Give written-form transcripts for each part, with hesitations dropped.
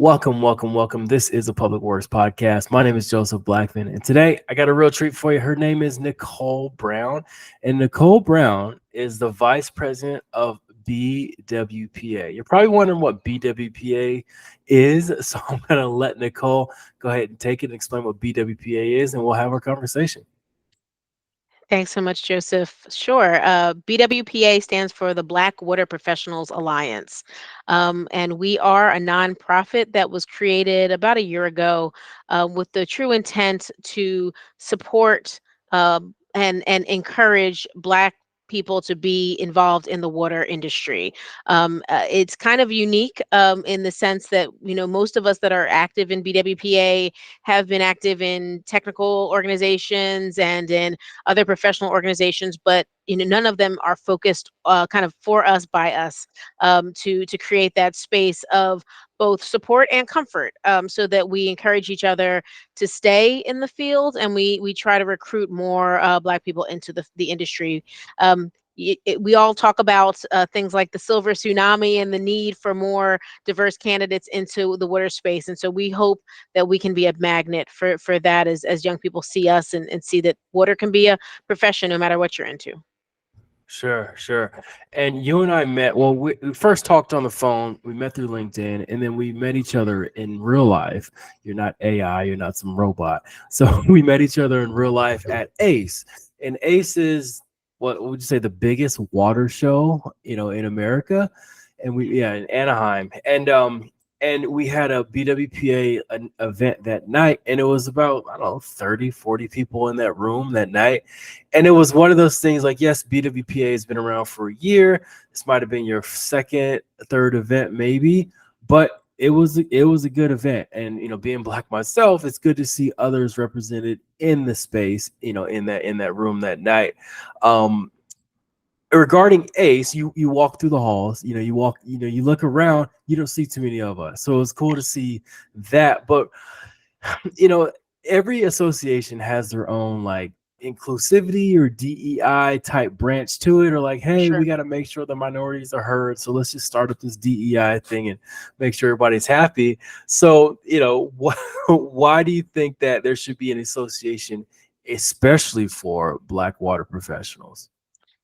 Welcome. This is a Public Works podcast. My name is Joseph Blackman, and today I got a real treat for you. Her name is Nicole Brown, and Nicole Brown is the Vice President of BWPA. You're probably wondering what BWPA is, so I'm going to let Nicole go ahead and take it and explain what BWPA is, and we'll have our conversation. Thanks so much, Joseph. Sure. BWPA stands for the Black Water Professionals Alliance. And we are a nonprofit that was created about a year ago with the true intent to support and encourage Black people to be involved in the water industry. It's kind of unique in the sense that, most of us that are active in BWPA have been active in technical organizations and in other professional organizations, but none of them are focused kind of for us by us to create that space of both support and comfort, so that we encourage each other to stay in the field, and we try to recruit more Black people into the industry. We all talk about things like the silver tsunami and the need for more diverse candidates into the water space, and so we hope that we can be a magnet for that as young people see us and see that water can be a profession no matter what you're into. Sure. And you and I met, well, we first talked on the phone, we met through LinkedIn, and then we met each other in real life. You're not AI, you're not some robot. So we met each other in real life at ACE. And ACE is, what would you say, the biggest water show, in America? And in Anaheim. And we had a BWPA event that night, and it was about, I don't know, 30, 40 people in that room that night. And it was one of those things like, yes, BWPA has been around for a year. This might have been your second, third event, maybe, but it was a good event. And being Black myself, it's good to see others represented in the space, in that room that night. Regarding ACE, you walk through the halls, you look around, you don't see too many of us. So it's cool to see that. But you know, every association has their own like inclusivity or DEI type branch to it, or like, hey, we Sure. got to make sure the minorities are heard. So let's just start up this DEI thing and make sure everybody's happy. So, why do you think that there should be an association, especially for Black water professionals?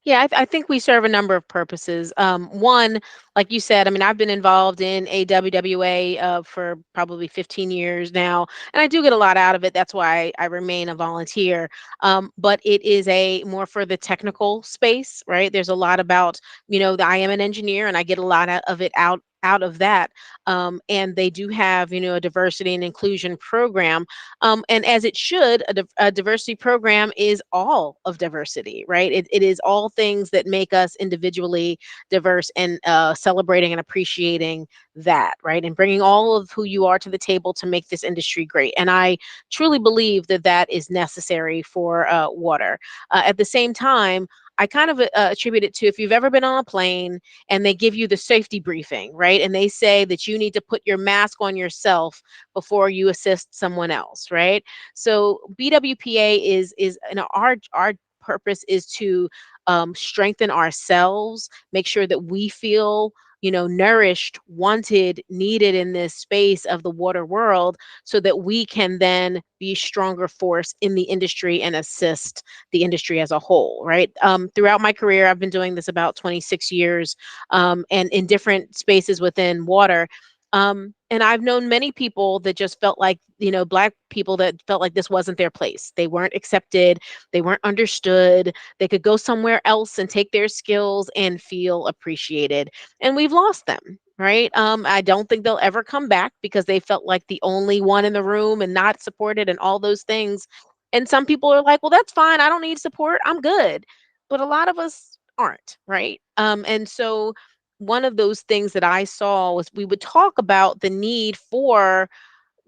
Yeah, I think we serve a number of purposes. One, like you said, I mean, I've been involved in AWWA for probably 15 years now, and I do get a lot out of it. That's why I remain a volunteer. But it is a more for the technical space, right? There's a lot about, I am an engineer, and I get a lot of it out of that. And they do have, a diversity and inclusion program, and as it should, a diversity program is all of diversity, right? It is all things that make us individually diverse, and celebrating and appreciating that, right? And bringing all of who you are to the table to make this industry great. And I truly believe that that is necessary for water. At the same time, I kind of attribute it to, if you've ever been on a plane and they give you the safety briefing, right? And they say that you need to put your mask on yourself before you assist someone else, right? So BWPA is our purpose is to strengthen ourselves, make sure that we feel, nourished, wanted, needed in this space of the water world, so that we can then be a stronger force in the industry and assist the industry as a whole, right? Throughout my career, I've been doing this about 26 years, and in different spaces within water. And I've known many people that just felt like, Black people that felt like this wasn't their place. They weren't accepted, they weren't understood. They could go somewhere else and take their skills and feel appreciated. And we've lost them. Right. I don't think they'll ever come back because they felt like the only one in the room and not supported and all those things. And some people are like, well, that's fine. I don't need support. I'm good. But a lot of us aren't. Right. And so one of those things that I saw was we would talk about the need for,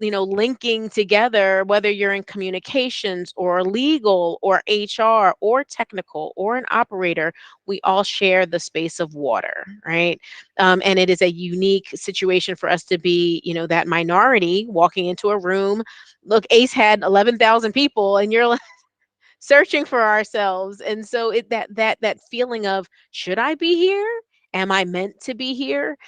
linking together, whether you're in communications or legal or HR or technical or an operator, we all share the space of water, right? And it is a unique situation for us to be, that minority walking into a room. Look, ACE had 11,000 people, and you're searching for ourselves. And so that feeling of, should I be here? am I meant to be here?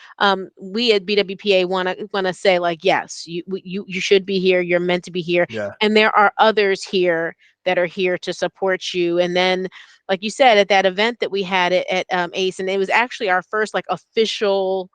We at BWPA want to say like, yes, you should be here. You're meant to be here, Yeah. and there are others here that are here to support you. And then, like you said, at that event that we had at ACE, and it was actually our first like official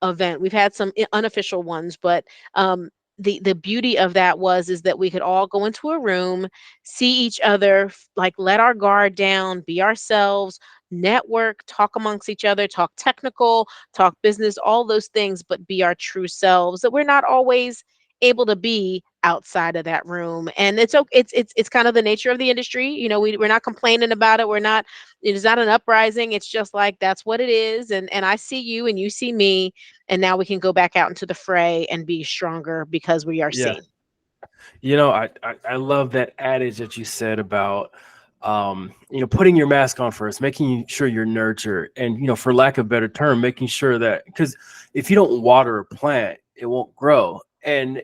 event. We've had some unofficial ones, but um, the beauty of that was is that we could all go into a room, see each other, like let our guard down, be ourselves, network, talk amongst each other, talk technical, talk business, all those things, but be our true selves that we're not always able to be outside of that room. And it's okay, it's kind of the nature of the industry. We're not complaining about it. It's not an uprising. It's just like that's what it is. And I see you and you see me, and now we can go back out into the fray and be stronger because we are Yeah. seen. I love that adage that you said about putting your mask on first, making sure you're nurtured, and for lack of a better term, making sure that, because if you don't water a plant, it won't grow. And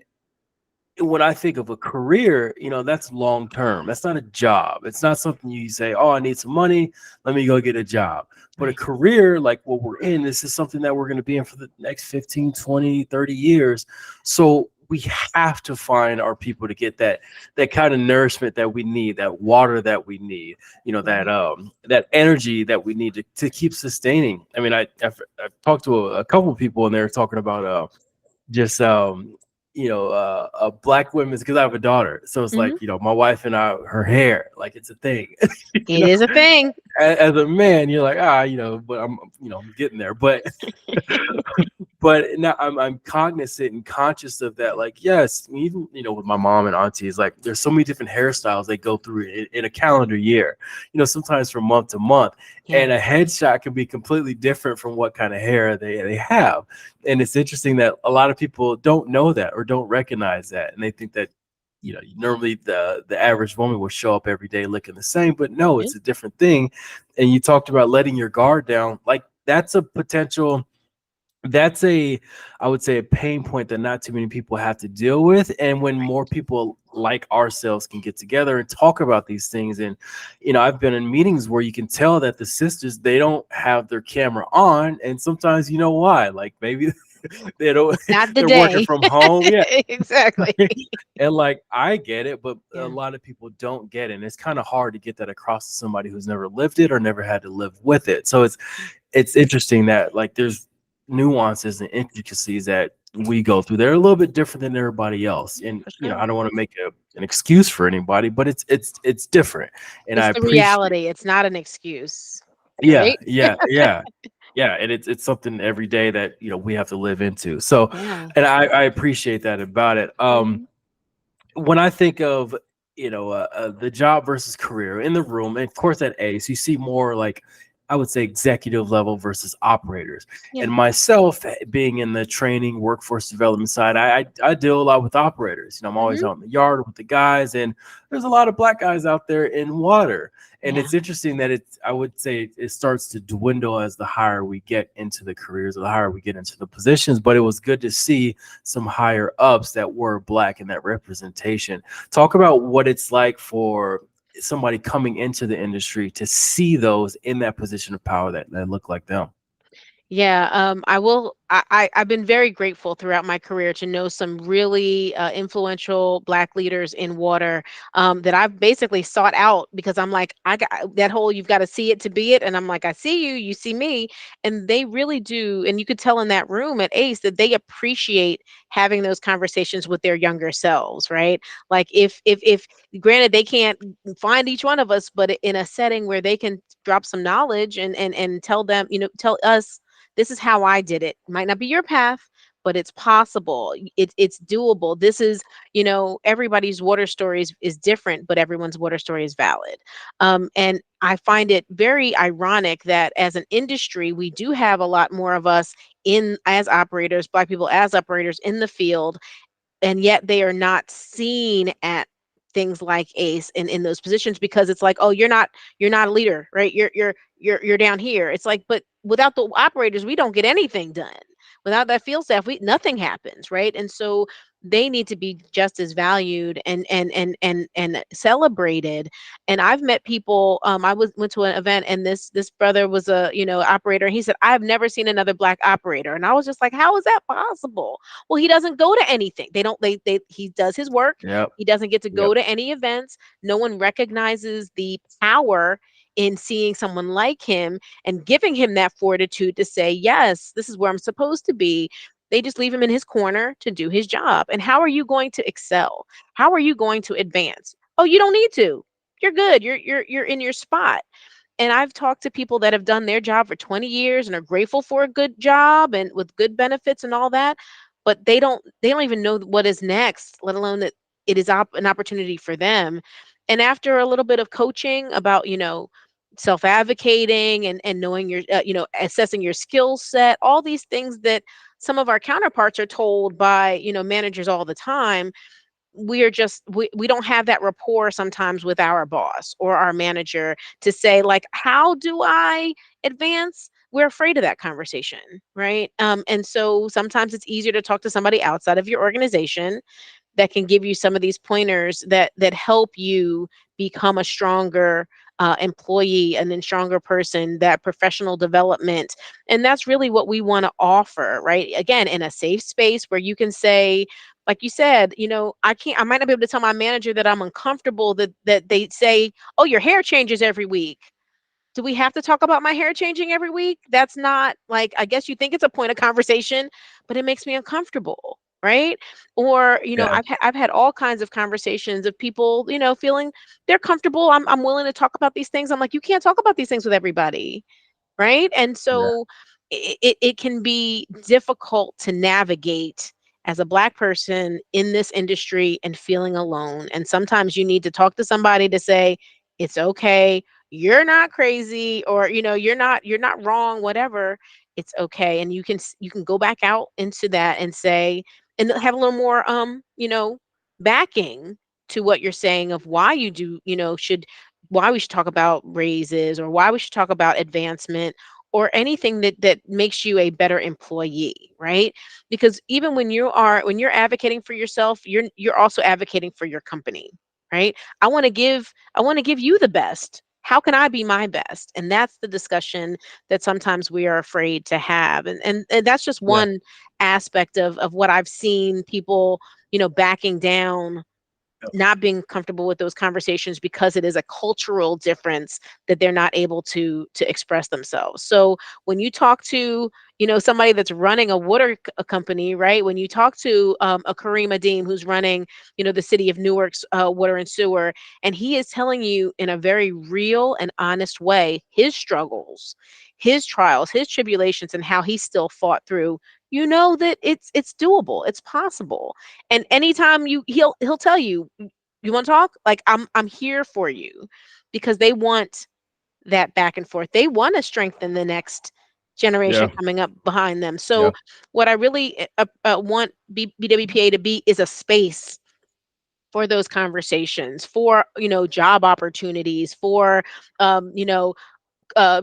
when I think of a career, that's long term. That's not a job. It's not something you say, oh, I need some money, let me go get a job. But a Right. career like what we're in, this is something that we're going to be in for the next 15, 20, 30 years. So we have to find our people to get that kind of nourishment that we need, that water that we need, that Right. that energy that we need to keep sustaining. I mean, I've talked to a couple of people, and they're talking about just black women's, because I have a daughter, so it's Hmm. like, my wife and I, her hair, like, it's a thing. you It know is a thing. as a man, you're like, but I'm getting there. But but now I'm cognizant and conscious of that. Like, yes, even with my mom and aunties, like, there's so many different hairstyles they go through in a calendar year. Sometimes from month to month, Yeah. and a headshot can be completely different from what kind of hair they have. And it's interesting that a lot of people don't know that or don't recognize that, and they think that normally the average woman will show up every day looking the same, but no, Yeah. it's a different thing. And you talked about letting your guard down, like, that's a potential, that's a, I would say, a pain point that not too many people have to deal with. And when more people like ourselves can get together and talk about these things, and I've been in meetings where you can tell that the sisters, they don't have their camera on, and sometimes why, like, maybe they don't, Not the they're working day. from home. Yeah. Exactly. And, like, I get it, but a Yeah. lot of people don't get it. And it's kind of hard to get that across to somebody who's never lived it or never had to live with it. So it's interesting that, like, there's nuances and intricacies that we go through. They're a little bit different than everybody else. And For sure. I don't want to make an excuse for anybody, but it's different. And I It's the appreciate. reality. It's not an excuse. Yeah, Right? yeah, yeah. Yeah, and it's something every day that we have to live into. So, Yeah. and I appreciate that about it. Mhm. When I think of the job versus career in the room, and of course at ACE, you see more, like, I would say, executive level versus operators. Yeah. And myself, being in the training workforce development side, I deal a lot with operators. I'm always Mhm. out in the yard with the guys, and there's a lot of black guys out there in water. And Yeah. it's interesting that I would say it starts to dwindle as the higher we get into the careers, or the higher we get into the positions. But it was good to see some higher ups that were black in that representation. Talk about what it's like for somebody coming into the industry to see those in that position of power that look like them. Yeah, I will. I've been very grateful throughout my career to know some really influential Black leaders in water that I've basically sought out because I'm like, I got that whole "you've got to see it to be it," and I'm like, I see you, you see me, and they really do. And you could tell in that room at ACE that they appreciate having those conversations with their younger selves, right? Like if granted they can't find each one of us, but in a setting where they can drop some knowledge and tell them, tell us this is how I did it. Might not be your path, but it's possible. It's doable. This is, everybody's water story is different, but everyone's water story is valid. And I find it very ironic that as an industry, we do have a lot more of us in as operators, Black people as operators in the field, and yet they are not seen at things like ACE and in those positions because it's like, oh, you're not a leader, right? You're down here. It's like, but without the operators, we don't get anything done. Without that field staff, nothing happens, right? And so they need to be just as valued and celebrated. And I've met people. Went to an event, and this brother was a operator. And he said, "I've never seen another black operator." And I was just like, "How is that possible?" Well, he doesn't go to anything. They don't. He does his work. Yep. He doesn't get to go Yep. to any events. No one recognizes the power in seeing someone like him and giving him that fortitude to say, yes, this is where I'm supposed to be. They just leave him in his corner to do his job. And how are you going to excel? How are you going to advance? Oh, you don't need to. You're good. You're in your spot. And I've talked to people that have done their job for 20 years and are grateful for a good job and with good benefits and all that, but they don't even know what is next, let alone that it is an opportunity for them. And after a little bit of coaching about, self-advocating and knowing your assessing your skill set, all these things that some of our counterparts are told by, managers all the time, we don't have that rapport sometimes with our boss or our manager to say, like, how do I advance? We're afraid of that conversation, right? And so sometimes it's easier to talk to somebody outside of your organization that can give you some of these pointers that help you become a stronger employee and then stronger person, that professional development. And that's really what we want to offer, right? Again, in a safe space where you can say, like you said, I might not be able to tell my manager that I'm uncomfortable that they say, oh, your hair changes every week. Do we have to talk about my hair changing every week? That's not, like, I guess you think it's a point of conversation, but it makes me uncomfortable, right? Or, Yeah. I've had all kinds of conversations of people, feeling they're comfortable. I'm willing to talk about these things. I'm like, you can't talk about these things with everybody, right? And Yeah. so it can be difficult to navigate as a Black person in this industry and feeling alone. And sometimes you need to talk to somebody to say, it's okay, you're not crazy, or you're not wrong, whatever. It's okay. And you can go back out into that and say, and have a little more backing to what you're saying of why you do, why we should talk about raises, or why we should talk about advancement, or anything that makes you a better employee, right? Because even when you're advocating for yourself, you're also advocating for your company, right? I want to give you the best. How can I be my best? And that's the discussion that sometimes we are afraid to have. And that's just Yeah. one aspect of what I've seen people, backing down, not being comfortable with those conversations because it is a cultural difference that they're not able to express themselves. So when you talk to, somebody that's running a a company, right? When you talk to a Kareem Adeem who's running, the city of Newark's water and sewer, and he is telling you in a very real and honest way his struggles, his trials, his tribulations, and how he still fought through, that it's doable, it's possible. And anytime he'll tell you, you want to talk? Like, I'm here for you, because they want that back and forth. They want to strengthen the next generation Yeah. coming up behind them. So Yeah. what I really want BWPA to be is a space for those conversations, for, job opportunities, for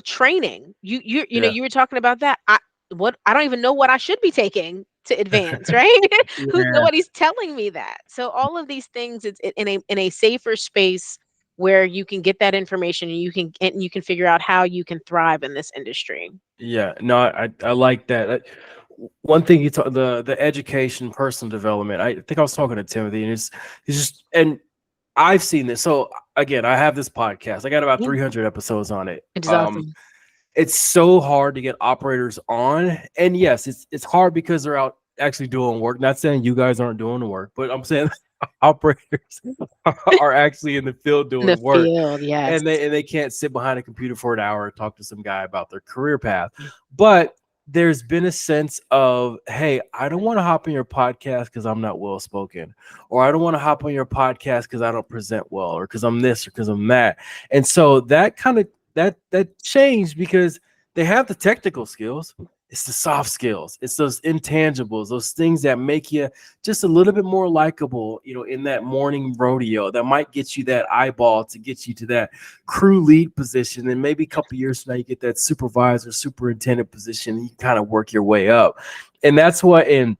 training. Yeah. You were talking about that. I don't even know what I should be taking to advance, right? Who's Yeah. Nobody's telling me that. So all of these things, it's in a safer space where you can get that information, and you can figure out how you can thrive in this industry. Yeah, no, I like that. One thing you talk, the education, personal development. I think I was talking to Timothy, and it's just, and I've seen this. So again, I have this podcast. I got about Yeah, 300 episodes on it. it is awesome. It's so hard to get operators on, and yes, it's hard because they're out actually doing work. Not saying you guys aren't doing the work, but I'm saying operators are actually in the field In the doing work, field, yes. and they can't sit behind a computer for an hour and talk to some guy about their career path. But there's been a sense of, hey, I don't want to hop on your podcast because I'm not well spoken, or I don't want to hop on your podcast because I don't present well, or because I'm this, or because I'm that. And so that kind of that changed, because they have the technical skills. It's the soft skills. It's those intangibles, those things that make you just a little bit more likable, in that morning rodeo, that might get you that eyeball to get you to that crew lead position. And maybe a couple years from now, you get that supervisor, superintendent position, and you kind of work your way up. And that's what in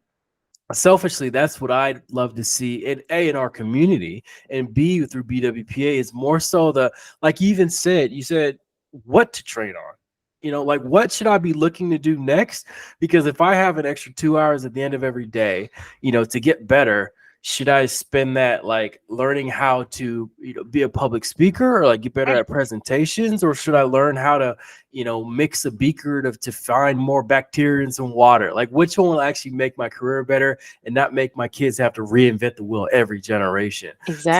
selfishly, that's what I'd love to see in A, in our community, and B, through BWPA is more so the, like you even said, you said what to train on. Like what should I be looking to do next? Because if I have an extra 2 hours at the end of every day, to get better, should I spend that like learning how to, be a public speaker or like get better Right. at presentations? Or should I learn how to, mix a beaker to find more bacteria in some water? Like which one will actually make my career better and not make my kids have to reinvent the wheel every generation?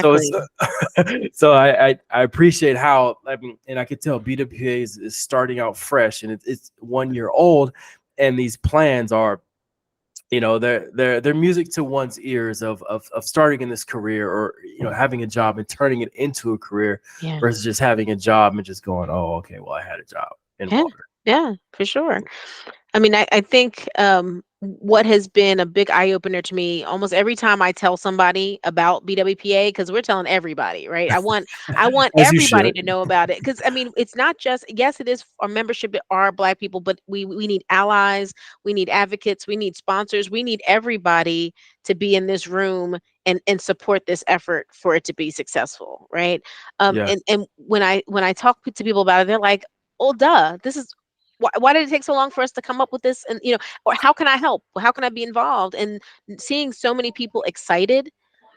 So it's Exactly. so I appreciate how, I mean, and I could tell BWPA is starting out fresh, and it's 1 year old, and these plans are, they're music to one's ears of starting in this career, or having a job and turning it into a career Yeah. versus just having a job and just going, oh, okay, well, I had a job in Yeah. water. Yeah, for sure. I mean, I think what has been a big eye opener to me almost every time I tell somebody about BWPA, because we're telling everybody, right? I want As you everybody should. to know about it, because I mean, it's not just, yes, it is our membership are Black people, but we need allies, we need advocates, we need sponsors, we need everybody to be in this room and support this effort for it to be successful, right? Yeah. And when I talk to people about it, they're like, "Oh, duh, this is." Why did it take so long for us to come up with this? And or how can I help? How can I be involved? And seeing so many people excited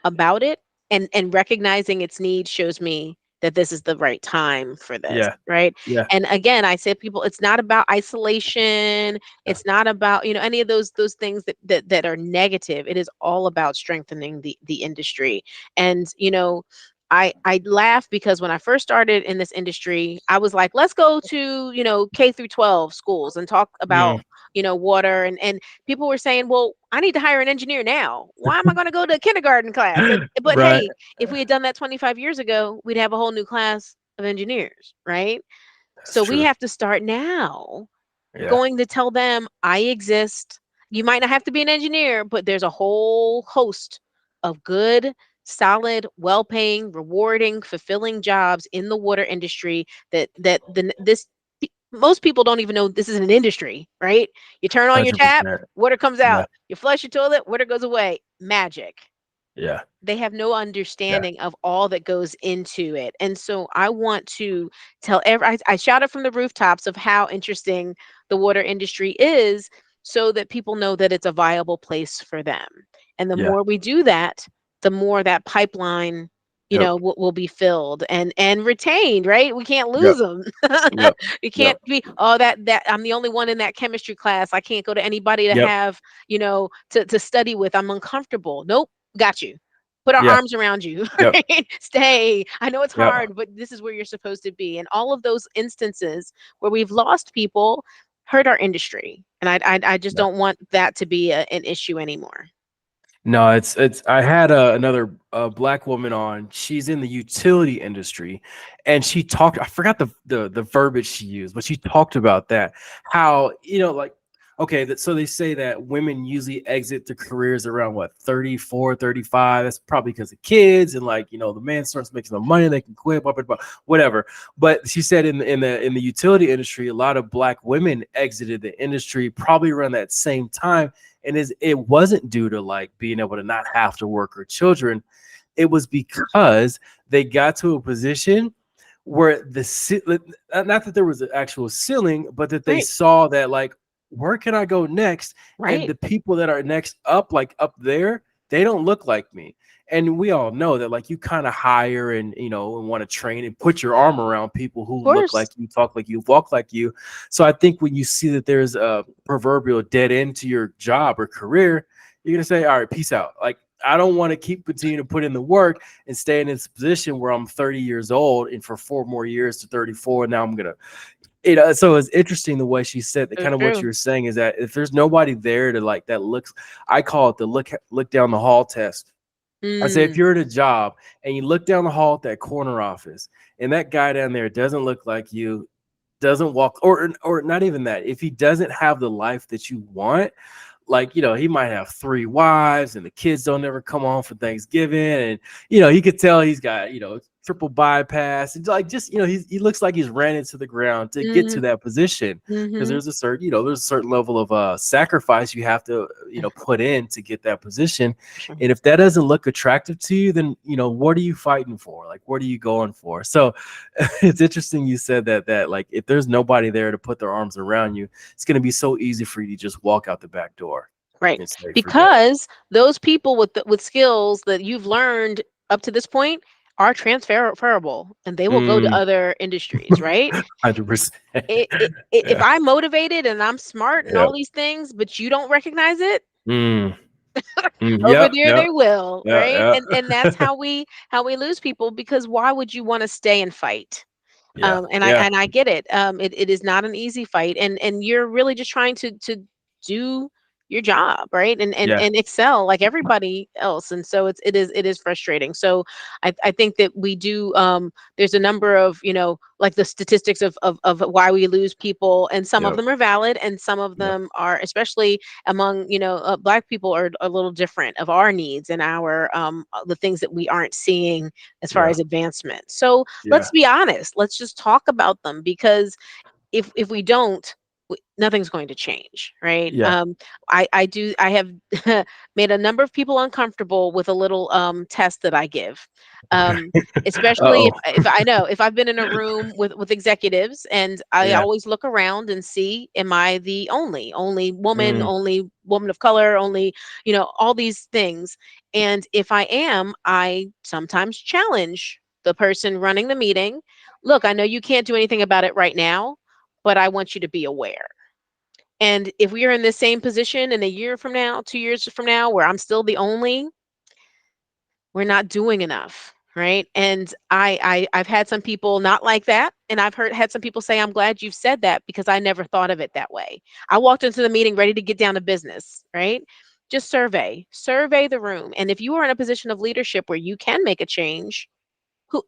about it and recognizing its need shows me that this is the right time for this, Yeah. right? Yeah. And again, I say people, it's not about isolation. Yeah. It's not about any of those things that are negative. It is all about strengthening the industry. And I laugh because when I first started in this industry, I was like, let's go to, K through 12 schools and talk about, Mm, water. And people were saying, well, I need to hire an engineer now. Why am I going to go to kindergarten class? But right. hey, if we had done that 25 years ago, we'd have a whole new class of engineers, right? That's So we true. have to start now Yeah. going to tell them I exist. You might not have to be an engineer, but there's a whole host of good, solid, well-paying, rewarding, fulfilling jobs in the water industry most people don't even know this is an industry, right? You turn on your tap, 100%. water comes Yeah. out. You flush your toilet, water goes away. Magic. Yeah. They have no Yeah. understanding of all that goes into it. And so I want to tell I shout it from the rooftops of how interesting the water industry is, so that people know that it's a viable place for them. And the Yeah. more we do that, the more that pipeline, Yep. will be filled and retained, right? We can't Yep. lose them. Yep. We Yep. can't be, oh, that I'm the only one in that chemistry class. I can't go to anybody to Yep. have, to study with. I'm uncomfortable. Nope, got you. Put our Yeah. arms around you. Yep. Right? Stay. I know it's Yep. hard, but this is where you're supposed to be. And all of those instances where we've lost people hurt our industry, and I just Yeah. don't want that to be an issue anymore. No, it's. I had another Black woman on. She's in the utility industry, and she talked. I forgot the verbiage she used, but she talked about that. How like, okay, so they say that women usually exit their careers around what, 34, 35. That's probably because of kids, and like the man starts making some money, they can quit, blah, blah, blah, whatever. But she said in the utility industry, a lot of Black women exited the industry probably around that same time. And it wasn't due to like being able to not have to work or children. It was because they got to a position where not that there was an actual ceiling, but that they Right. saw that like, where can I go next? And Right. the people that are next up, like up there, they don't look like me. And we all know that like you kind of hire and want to train and put your arm around people Of who look course. like you, talk like you, walk like you. So I think when you see that there's a proverbial dead end to your job or career, you're gonna say, all right, peace out. Like I don't want to continue to put in the work and stay in this position where I'm 30 years old and for 4 more years to 34. Now I'm gonna, so it's interesting the way she said that. So Kind of what true. you were saying is that if there's nobody there to like that looks, I call it the look down the hall test. I say if Mm, you're at a job and you look down the hall at that corner office and that guy down there doesn't look like you, doesn't walk, or not even that, if he doesn't have the life that you want, like he might have 3 wives and the kids don't ever come home for Thanksgiving, and you could tell he's got triple bypass. It's like, just, he looks like he's ran into the ground to get to Mhm. that position, because Mhm. there's a certain, there's a certain level of sacrifice you have to, put in to get that position. Sure. And if that doesn't look attractive to you, then, what are you fighting for? Like, what are you going for? So it's interesting you said that like, if there's nobody there to put their arms around you, it's going to be so easy for you to just walk out the back door Right. and say, forget it. Because those people with skills that you've learned up to this point are transferable and they will go to Mm, other industries, right? 100%. If Yeah. I'm motivated and I'm smart and Yep. all these things, but you don't recognize it, Mm, over yep. there Yep. they will, right? Yeah. And that's how we lose people, because why would you want to stay and fight? Yeah. And I Yeah. and I get it. It is not an easy fight, and you're really just trying to do your job, right? Yeah. And excel like everybody else. And so it is frustrating. So I think that we do. There's a number of, like the statistics of why we lose people, and some of Yep. them are valid, and some of Yep. them are, especially among, Black people, are a little different of our needs and our the things that we aren't seeing as far Yeah. as advancement. So Yeah. let's be honest. Let's just talk about them, because if we don't, nothing's going to change, right? Yeah. I have made a number of people uncomfortable with a little test that I give. Okay. Um, Especially Uh-oh. if I know, if I've been in a room with executives, and I Yeah. always look around and see, am I the Mm, only woman of color, only, all these things. And if I am, I sometimes challenge the person running the meeting. Look, I know you can't do anything about it right now, but I want you to be aware. And if we are in the same position in a year from now, 2 years from now, where I'm still the only, we're not doing enough. Right. And I've had some people not like that. And I've had some people say, I'm glad you've said that, because I never thought of it that way. I walked into the meeting ready to get down to business. Right. Just survey the room. And if you are in a position of leadership where you can make a change, who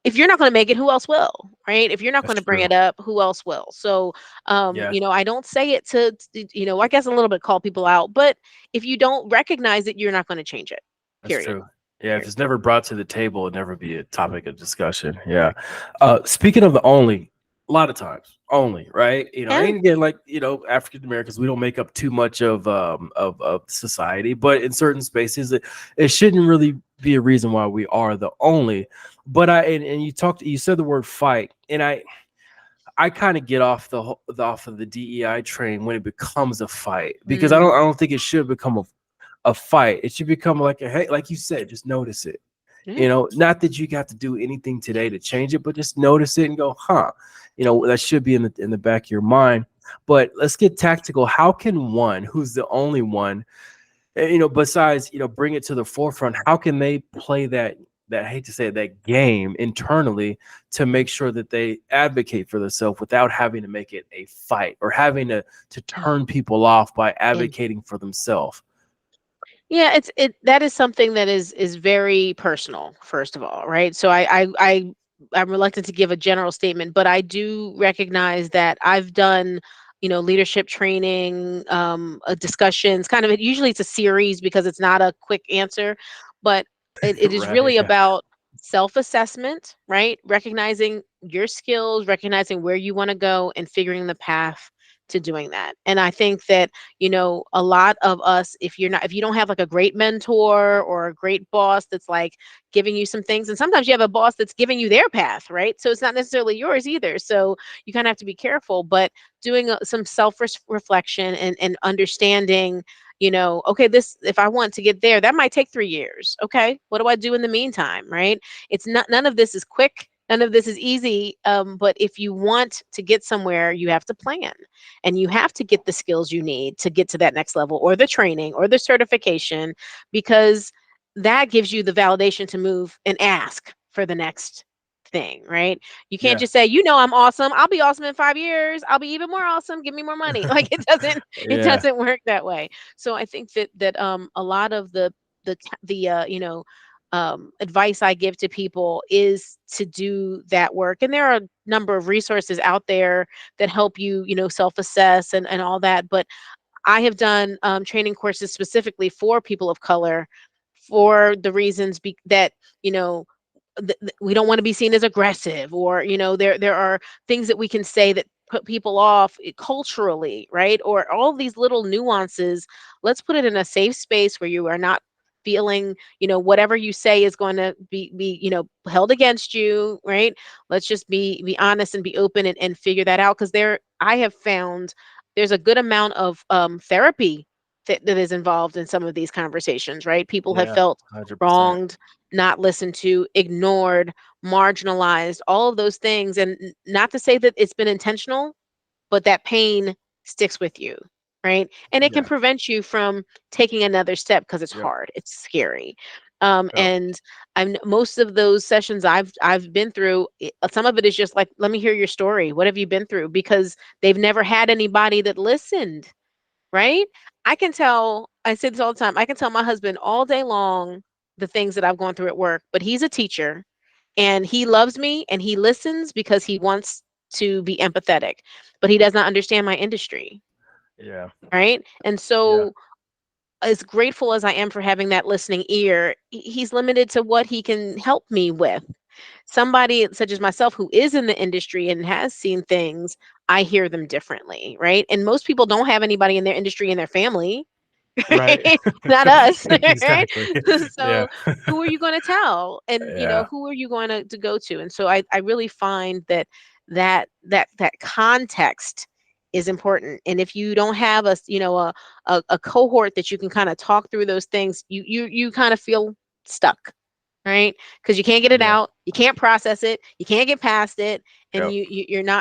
if you're not going to make it, who else will, right? If you're not that's going to bring true. it up, who else will? So, Yeah. I don't say it I guess a little bit call people out, but if you don't recognize it, you're not going to change it. That's Period. true. Yeah, if Period. it's never brought to the table, it never be a topic of discussion. Yeah. Right. Speaking of the only, a lot of times only, right? Yeah. And again, like, African Americans, we don't make up too much of society, but in certain spaces, it shouldn't really be a reason why we are the only. But and you said the word fight, and I kind of get off off of the DEI train when it becomes a fight, because Mm, I don't think it should become a fight. It should become like a, hey, like you said, just notice it. yeah. Not that you got to do anything today to change it, but just notice it and go, huh? That should be in the back of your mind. But let's get tactical. How can one who's the only one, besides, bring it to the forefront, how can they play that, I hate to say it, that game internally, to make sure that they advocate for themselves without having to make it a fight, or having to turn people off by Yeah. advocating for themselves? Yeah, that is something that is very personal, first of all, right? So I'm reluctant to give a general statement, but I do recognize that I've done, leadership training, discussions, kind of, usually it's a series because it's not a quick answer, but it is Right. really about self-assessment, right? Recognizing your skills, recognizing where you want to go, and figuring the path to doing that. And I think that, a lot of us, if you don't have like a great mentor or a great boss that's like giving you some things, and sometimes you have a boss that's giving you their path, right? So it's not necessarily yours either. So you kind of have to be careful, but doing some reflection, and understanding, okay, this, if I want to get there, that might take 3 years. Okay, what do I do in the meantime, right? It's not, none of this is quick. None of this is easy. But if you want to get somewhere, you have to plan, and you have to get the skills you need to get to that next level, or the training, or the certification, because that gives you the validation to move and ask for the next thing, right? You can't Yeah. just say, I'm awesome. I'll be awesome in 5 years. I'll be even more awesome. Give me more money. Like, it Yeah. doesn't work that way. So I think that a lot of the advice I give to people is to do that work. And there are a number of resources out there that help you, self-assess and all that. But I have done training courses specifically for people of color, for the reasons that, you know, we don't want to be seen as aggressive, or there are things that we can say that put people off culturally, right? Or all these little nuances. Let's put it in a safe space where you are not feeling, whatever you say is going to be held against you, right? Let's just be honest and be open, and figure that out, because I have found there's a good amount of therapy that is involved in some of these conversations, right? People have Yeah, felt 100%. wronged, not listened to, ignored, marginalized, all of those things. And not to say that it's been intentional, but that pain sticks with you, right? And it can Yeah. prevent you from taking another step, because it's Yep. hard, it's scary. Yep. And most of those sessions I've been through, some of it is just like, let me hear your story. What have you been through? Because they've never had anybody that listened, right? I say this all the time. I can tell my husband all day long the things that I've gone through at work, but he's a teacher, and he loves me and he listens because he wants to be empathetic, but he does not understand my industry, Yeah. right? And Yeah. so, as grateful as I am for having that listening ear, he's limited to what he can help me with. Somebody such as myself who is in the industry and has seen things, I hear them differently, right? And most people don't have anybody in their industry in their family, Right. right? Not us, right? Exactly. Yeah. So who are you going to tell? And Yeah. who are you going to go to? And so I really find that context is important. And if you don't have a cohort that you can kind of talk through those things, you kind of feel stuck, right? Because you can't get it Yeah. out, you can't process it, you can't get past it, and Yep.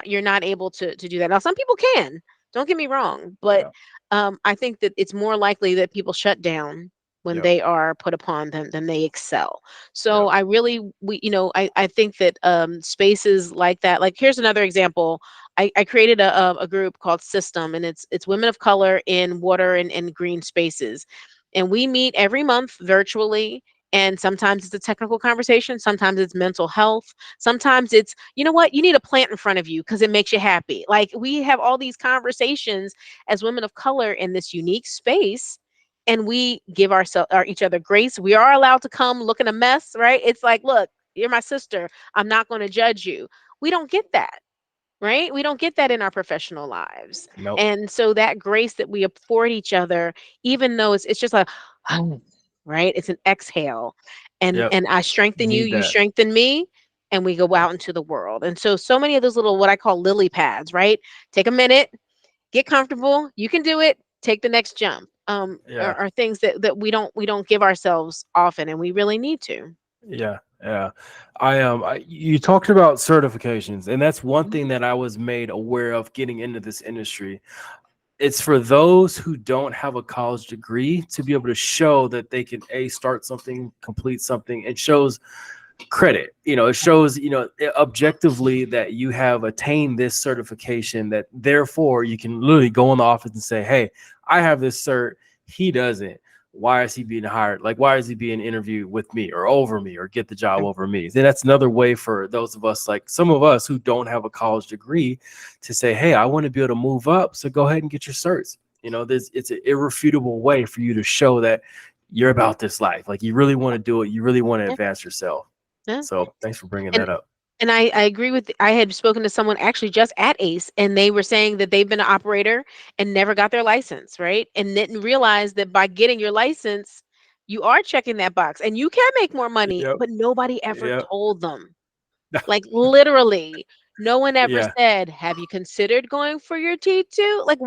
you're not able to do that. Now, some people can. Don't get me wrong, but Yeah. I think that it's more likely that people shut down when Yep. they are put upon them than they excel. So Yep. I really, I think that spaces like that, like here's another example. I created a group called System, and it's women of color in water and green spaces. And we meet every month virtually. And sometimes it's a technical conversation. Sometimes it's mental health. Sometimes it's, what, you need a plant in front of you because it makes you happy. Like, we have all these conversations as women of color in this unique space, and we give ourselves each other grace. We are allowed to come looking a mess, right? It's like, look, you're my sister, I'm not going to judge you. We don't get that, right? We don't get that in our professional lives. Nope. And so that grace that we afford each other, even though it's just a right, it's an exhale, and Yep. I You strengthen you, need you that. strengthen me, and we go out into the world. And so many of those little, what I call lily pads, right? Take a minute, get comfortable, you can do it, take the next jump. Yeah. Are things that we don't give ourselves often, and we really need to. Yeah, yeah. You talked about certifications, and that's one Mhm. thing that I was made aware of getting into this industry. It's for those who don't have a college degree to be able to show that they can start something, complete something. It shows credit. It shows, objectively that you have attained this certification, that therefore you can literally go in the office and say, hey, I have this cert, he doesn't. Why is he being hired? Like, why is he being interviewed with me or over me or get the job Right. over me? And that's another way for those of us, like some of us who don't have a college degree, to say, hey, I want to be able to move up, so go ahead and get your certs. It's an irrefutable way for you to show that you're about this life, like you really want to do it, you really want to Yeah, advance yourself. yeah. So thanks for bringing And that up. I agree with, I had spoken to someone actually just at ACE, and they were saying that they've been an operator and never got their license, right? And didn't realize that by getting your license, you are checking that box and you can make more money, Yep. but nobody ever Yep. told them. Like, literally, no one ever Yeah. said, "Have you considered going for your T2?" Like,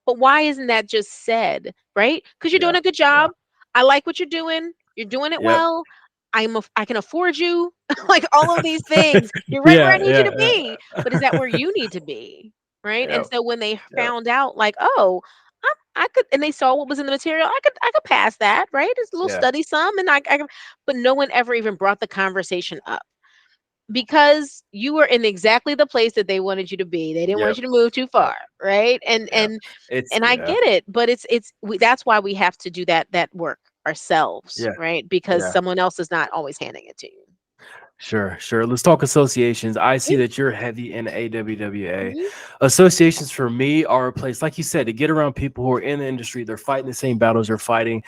but why isn't that just said, right? Because you're doing Yeah. a good Yeah. job. I like what you're doing. You're doing it Yep. well. I can afford you. Like, all of these things. You're right where I Yeah. need you to Yeah. be. But is that where you need to be? Right? And Yep. so when they Yep. found out, like, oh, I could, and they saw what was in the material, I could pass that, right? It's a little Yeah. study some, and I could, but no one ever even brought the conversation up, because you were in exactly the place that they wanted you to be. They didn't want Yep. you to move too Yep. far, right? And Yeah. and It's and I yeah. get it, but that's why we have to do that work ourselves, Yeah. right? Because Yeah. someone else is not always handing it to you. Sure, sure. Let's talk associations. I see Yeah. that you're heavy in AWWA. Mhm. Associations for me are a place, like you said, to get around people who are in the industry. They're fighting the same battles you're fighting.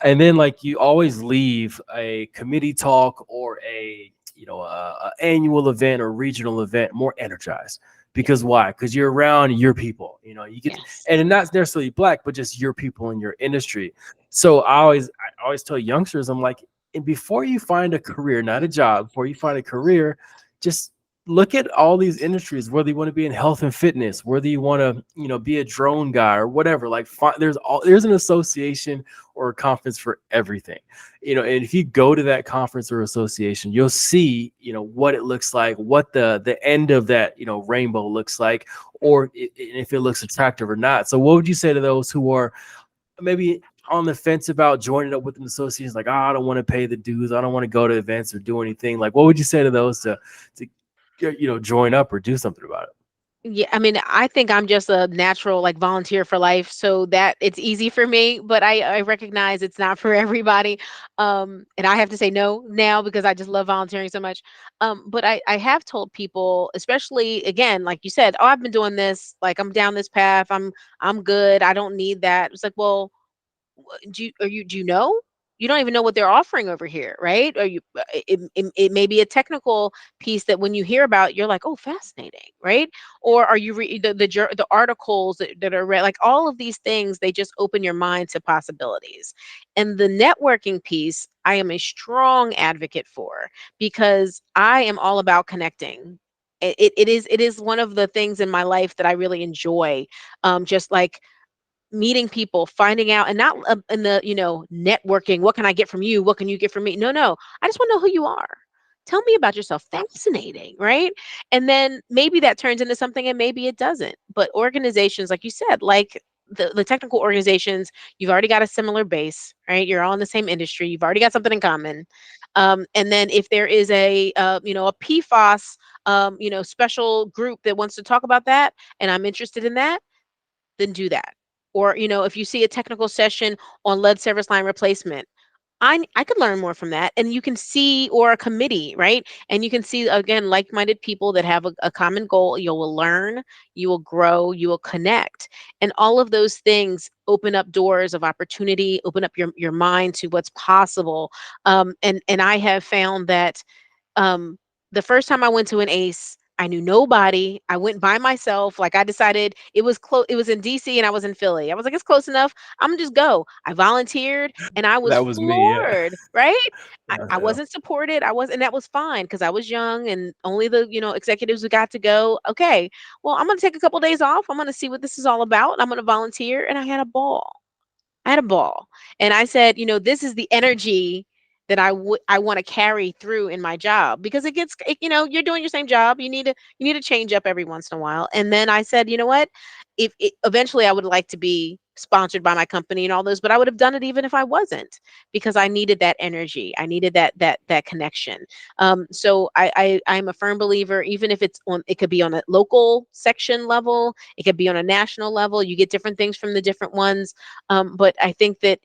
And then, like, you always leave a committee talk or a a annual event or regional event more energized. Because why? Because you're around your people. You get, Yes. and not necessarily black, but just your people in your industry. So I always tell youngsters, I'm like, and before you find a career, not a job, before you find a career, just look at all these industries, whether you want to be in health and fitness, whether you want to, be a drone guy or whatever. Like, there's an association or a conference for everything. And if you go to that conference or association, you'll see, what it looks like, what the end of that, rainbow looks like, or if it looks attractive or not. So what would you say to those who are maybe on the fence about joining up with an association, like, I don't want to pay the dues, I don't want to go to events or do anything? Like, what would you say to those to join up or do something about it? Yeah, I mean, I think I'm just a natural like volunteer for life, so that it's easy for me, but I recognize it's not for everybody. And I have to say no now because I just love volunteering so much. But I have told people, especially again, like you said, oh, I've been doing this, like I'm down this path, I'm good, I don't need that. It's like, well, do you know? You don't even know what they're offering over here, right? Or it may be a technical piece that when you hear about, you're like, oh, fascinating, right? Or are you the articles that are read, like all of these things, they just open your mind to possibilities. And the networking piece, I am a strong advocate for, because I am all about connecting. It is one of the things in my life that I really enjoy. Just like meeting people, finding out, and not in the, networking. What can I get from you? What can you get from me? No, no. I just want to know who you are. Tell me about yourself. Fascinating, right? And then maybe that turns into something and maybe it doesn't. But organizations, like you said, like the technical organizations, you've already got a similar base, right? You're all in the same industry. You've already got something in common. And then if there is a PFAS, special group that wants to talk about that, and I'm interested in that, then do that. Or, if you see a technical session on lead service line replacement, I could learn more from that. And you can see, or a committee, right? And you can see again like-minded people that have a common goal. You will learn, you will grow, you will connect. And all of those things open up doors of opportunity, open up your mind to what's possible. And I have found that um, the first time I went to an ACE, I knew nobody. I went by myself. Like I decided it was close. It was in DC and I was in Philly. I was like, it's close enough. I'm gonna just go. I volunteered and I was That was me. Yeah. floored, right? I Yeah. wasn't supported. And that was fine because I was young and only the, executives who got to go. Okay, well, I'm gonna take a couple days off. I'm gonna see what this is all about. I'm gonna volunteer. And I had a ball. I had a ball. And I said, this is the energy that I want to carry through in my job, because you're doing your same job. You need to change up every once in a while. And then I said, you know what? If eventually I would like to be sponsored by my company and all those, but I would have done it even if I wasn't, because I needed that energy. I needed that connection. So I'm a firm believer, even if it could be on a local section level, it could be on a national level. You get different things from the different ones. But I think that,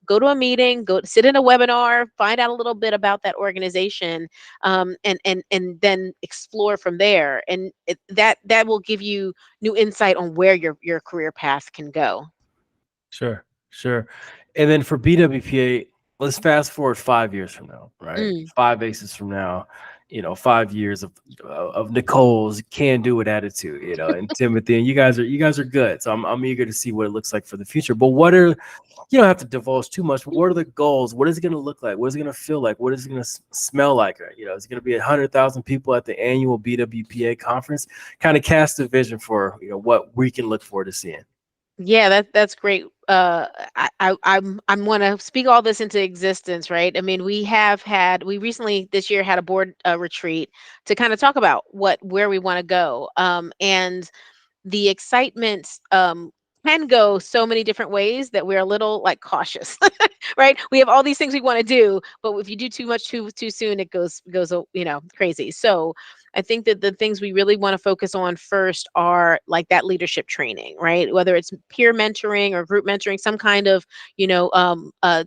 go to a meeting, go sit in a webinar, find out a little bit about that organization, and then explore from there. And that will give you new insight on where your career path can go. Sure, sure. And then for BWPA, let's fast forward 5 years from now, right? Mm, 5 aces from now, 5 years of Nicole's can do it attitude, and Timothy, and you guys are good. So I'm eager to see what it looks like for the future. But you don't have to divulge too much, but what are the goals? What is it going to look like? What is it going to feel like? What is it going to smell like? Is it going to be 100,000 people at the annual BWPA conference? Kind of cast a vision for, what we can look forward to seeing. yeah, that's great. I'm want to speak all this into existence, right? I mean, we recently this year had a board retreat to kind of talk about where we want to go. And the excitement can go so many different ways that we're a little like cautious, right? We have all these things we want to do, but if you do too much too soon, it goes crazy. So I think that the things we really want to focus on first are like that leadership training, right? Whether it's peer mentoring or group mentoring, some kind of you know um, uh,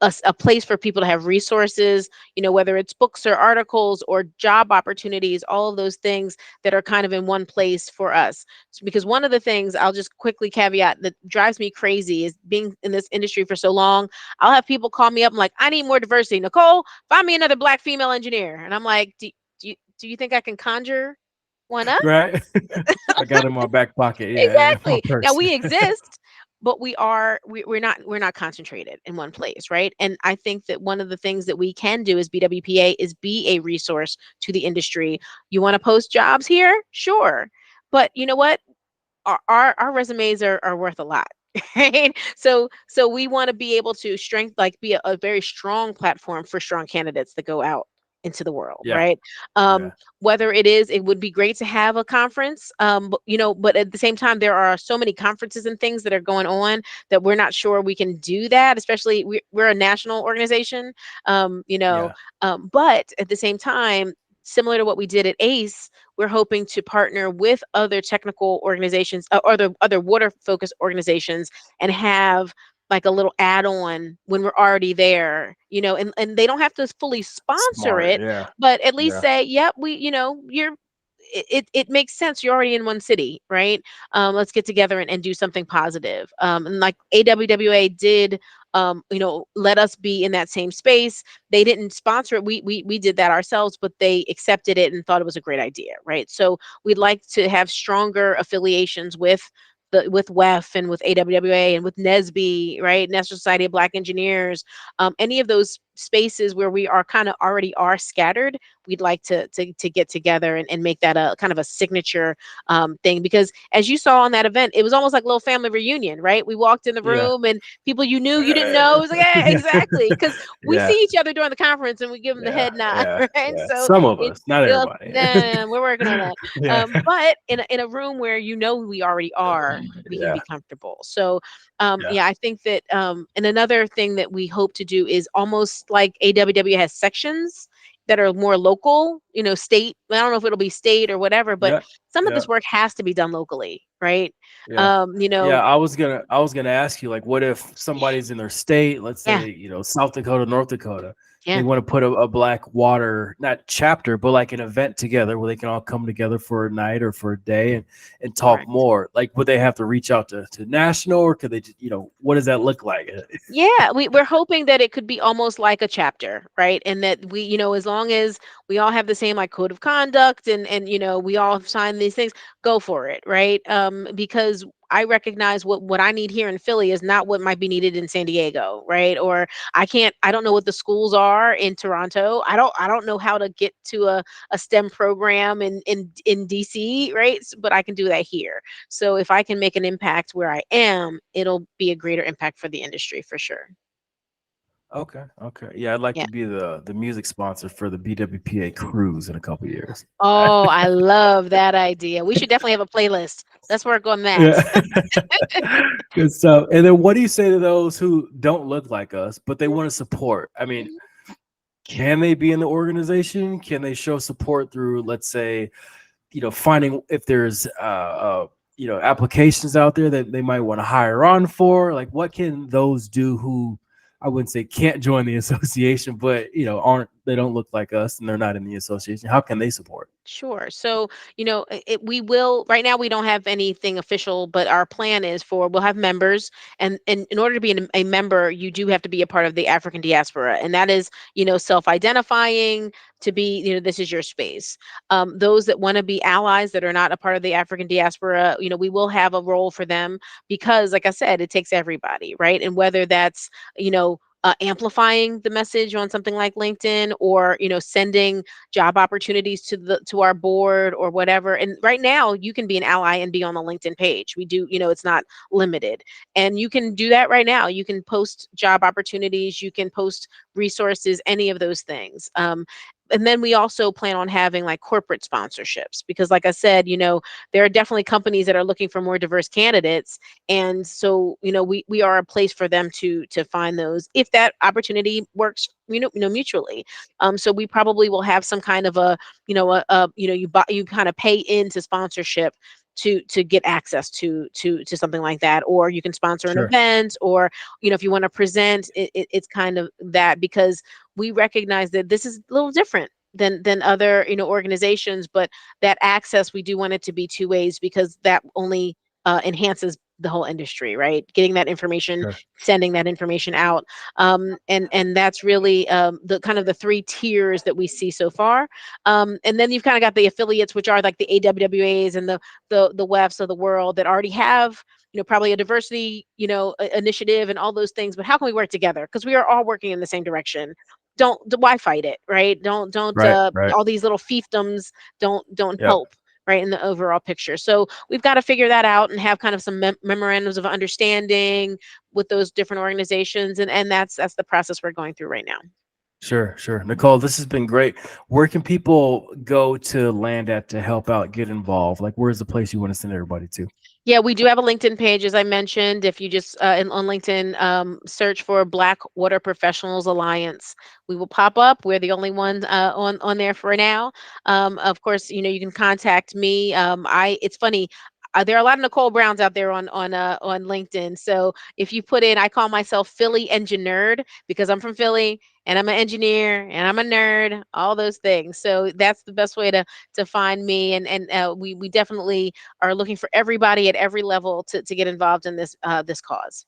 a place for people to have resources, whether it's books or articles or job opportunities, all of those things that are kind of in one place for us. Because one of the things I'll just quickly caveat that drives me crazy is being in this industry for so long. I'll have people call me up and like, I need more diversity. Nicole, find me another Black female engineer. And I'm like, do you think I can conjure one up? Right. I got it in my back pocket. Yeah, in my Exactly. Now purse. we exist, but we're not concentrated in one place, right? And I think that one of the things that we can do as BWPA is be a resource to the industry. You want to post jobs here? Sure. But you know what? Our resumes are worth a lot. Right. So we want to be able to be a very strong platform for strong candidates that go out into the world, Yeah, right? yeah, Whether it would be great to have a conference, but at the same time there are so many conferences and things that are going on that we're not sure we can do that, especially we're a national organization. um you know yeah. but at the same time, similar to what we did at ACE, we're hoping to partner with other technical organizations, or other water focused organizations, and have like a little add-on when we're already there, and they don't have to fully sponsor Smart. it, Yeah, but at least yeah, say, yep, you're it makes sense. You're already in one city, right? Let's get together and do something positive. And like AWWA did, let us be in that same space. They didn't sponsor it. We did that ourselves, but they accepted it and thought it was a great idea, right? So we'd like to have stronger affiliations with WEF and with AWWA and with NESB, right? National Society of Black Engineers, any of those spaces where we are kind of already are scattered. We'd like to get together and make that a kind of a signature thing, because as you saw on that event, it was almost like a little family reunion, right? We walked in the yeah. room and people you knew you didn't know. It was like, yeah, Yeah, exactly, because we yeah, see each other during the conference and we give them the yeah, head nod, yeah, right? And yeah. so Some of it us, not everybody. nah, we're working on that. Yeah, But in a room where we already are, we can yeah, be comfortable. So yeah, yeah, I think that and another thing that we hope to do is almost like AWW has sections that are more local, state. I don't know if it'll be state or whatever, but yeah, some of yeah, this work has to be done locally, right? yeah. Um, you Yeah, know, I was gonna ask you, like, what if somebody's in their state, let's yeah, say, South Dakota, North Dakota, they yeah, want to put a Black Water, not chapter, but like an event together where they can all come together for a night or for a day and talk correct. more. Like, would they have to reach out to national, or could they just, what does that look like? Yeah, we're hoping that it could be almost like a chapter, right? And that as long as we all have the same like code of conduct and we all sign these things, go for it, right? Because I recognize what I need here in Philly is not what might be needed in San Diego, right? Or I don't know what the schools are in Toronto. I don't know how to get to a STEM program in DC, right? But I can do that here. So if I can make an impact where I am, it'll be a greater impact for the industry for sure. Okay, okay. Yeah, I'd like Yeah. to be the music sponsor for the BWPA cruise in a couple years. Oh, I love that idea. We should definitely have a playlist. Let's work on that. Yeah. Good stuff. And then what do you say to those who don't look like us, but they want to support? I mean, Mhm. can they be in the organization? Can they show support through, let's say, finding if there's applications out there that they might want to hire on for? Like, what can those do who, I wouldn't say can't join the association, but they don't look like us and they're not in the association? How can they support? Sure. So, we will, right now, we don't have anything official, but our plan is we'll have members. And in order to be a member, you do have to be a part of the African diaspora. And that is, self identifying to be, this is your space. Those that want to be allies that are not a part of the African diaspora, we will have a role for them because, like I said, it takes everybody, right? And whether that's, amplifying the message on something like LinkedIn, or sending job opportunities to our board or whatever. And right now you can be an ally and be on the LinkedIn page. We do, it's not limited. And you can do that right now. You can post job opportunities, you can post resources, any of those things. And then we also plan on having like corporate sponsorships because, like I said, there are definitely companies that are looking for more diverse candidates. And so, we are a place for them to find those if that opportunity works, mutually. So we probably will have some kind of a, you kind of pay into sponsorship to get access to something like that, or you can sponsor an Sure. event, or if you want to present, it's kind of that, because we recognize that this is a little different than other organizations, but that access, we do want it to be two ways, because that only enhances the whole industry, right? Getting that information, Sure. sending that information out, and that's really the kind of the three tiers that we see so far. And then you've kind of got the affiliates, which are like the AWWAs and the WEFs of the world, that already have probably a diversity initiative and all those things. But how can we work together? Because we are all working in the same direction. Why fight it, right? Don't Right. Right. all these little fiefdoms don't Yep. help, right, in the overall picture. So we've got to figure that out and have kind of some memorandums of understanding with those different organizations, and that's the process we're going through right now. Sure, sure. Nicole, this has been great. Where can people go to land at to help out, get involved? Like, where's the place you want to send everybody to? Yeah, we do have a LinkedIn page, as I mentioned. If you just on LinkedIn, search for Black Water Professionals Alliance, we will pop up. We're the only ones on there for now. Of course, you can contact me. It's funny. There are a lot of Nicole Browns out there on LinkedIn. So if you put in, I call myself Philly Engineered, because I'm from Philly and I'm an engineer and I'm a nerd, all those things. So that's the best way to find me. And we definitely are looking for everybody at every level to get involved in this cause.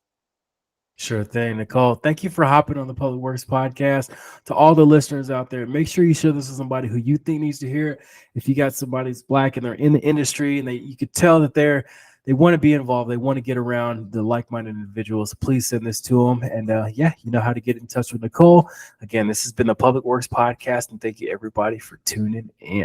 Sure thing, Nicole. Thank you for hopping on the Public Works podcast. To all the listeners out there, make sure you share this with somebody who you think needs to hear it. If you got somebody that's Black and they're in the industry and you could tell that they want to be involved, they want to get around the like-minded individuals, please send this to them. And yeah, you know how to get in touch with Nicole. Again, this has been the Public Works podcast, and thank you everybody for tuning in.